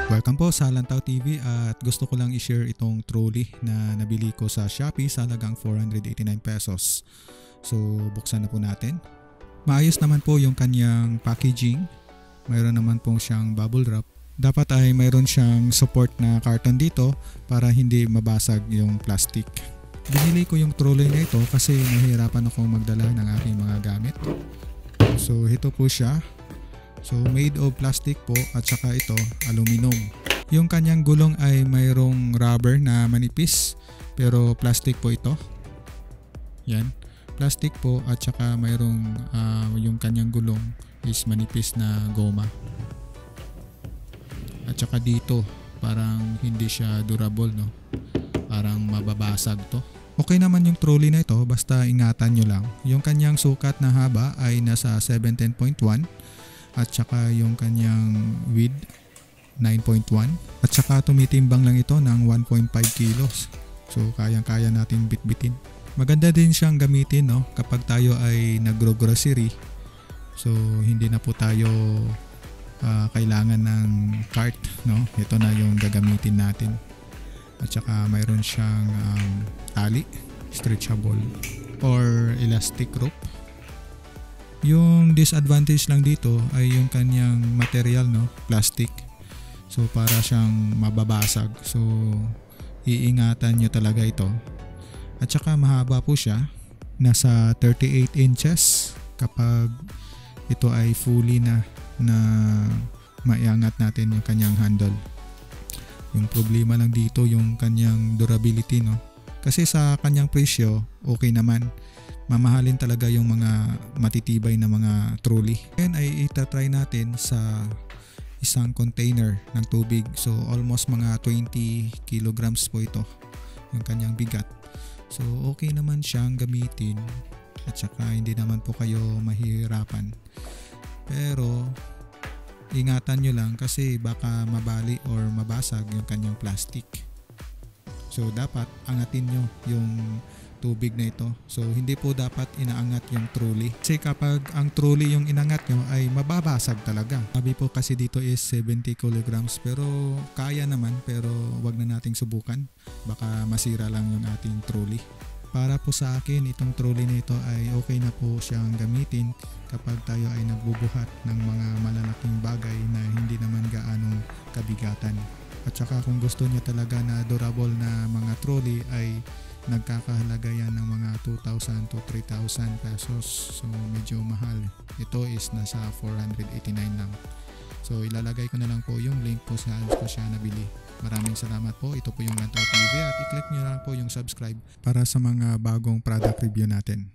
Welcome po sa Lantaw TV at gusto ko lang i-share itong trolley na nabili ko sa Shopee sa halagang 489 pesos. So buksan na po natin. Maayos naman po yung kanyang packaging. Mayroon naman pong siyang bubble wrap. Dapat ay mayroon siyang support na carton dito para hindi mabasag yung plastic. Binili ko yung trolley na ito kasi nahihirapan ako magdala ng aking mga gamit. So ito po siya. So made of plastic po at saka ito aluminum. Yung kanyang gulong ay mayroong rubber na manipis pero plastic po ito. Yan, plastic po at saka mayroong yung kanyang gulong is manipis na goma. At saka dito parang hindi siya durable, no? Parang mababasag to. Okay naman yung trolley na ito basta ingatan nyo lang. Yung kanyang sukat na haba ay nasa 17.1 at saka yung kanyang width 9.1 at saka tumitimbang lang ito ng 1.5 kilos. So kayang-kaya natin bitbitin. Maganda din siyang gamitin, no, kapag tayo ay nagro-grocery. So hindi na po tayo kailangan ng cart, no. Ito na yung gagamitin natin. At saka mayroon siyang tali, stretchable or elastic rope. Yung disadvantage lang dito ay yung kanyang material, no, plastic. So para siyang mababasag. So iingatan nyo talaga ito. At saka mahaba po siya. Nasa 38 inches kapag ito ay fully na maiangat natin yung kanyang handle. Yung problema lang dito yung kanyang durability, no. Kasi sa kanyang presyo, okay naman. Mamahalin talaga yung mga matitibay na mga trolley. Ngayon ay itatry natin sa isang container ng tubig. So almost mga 20 kilograms po ito yung kanyang bigat. So okay naman siyang gamitin at saka hindi naman po kayo mahihirapan. Pero ingatan nyo lang kasi baka mabali or mabasag yung kanyang plastic. So dapat angatin nyo yung tubig na ito. So hindi po dapat inaangat yung trolley. Kasi kapag ang trolley yung inangat nyo ay mababasag talaga. Sabi po kasi dito is 70 kilograms pero kaya naman, pero wag na nating subukan. Baka masira lang yung ating trolley. Para po sa akin, itong trolley na ito ay okay na po siyang gamitin kapag tayo ay nagbubuhat ng mga malalaking bagay na hindi naman gaanong kabigatan. At saka kung gusto niya talaga na durable na mga trolley ay nagkakahalaga yan ng mga 2,000 to 3,000 pesos. So medyo mahal. Ito is nasa 489 lang. So ilalagay ko na lang po yung link po saan ko siya nabili. Maraming salamat po. Ito po yung Lantaw TV at i-click nyo lang po yung subscribe para sa mga bagong product review natin.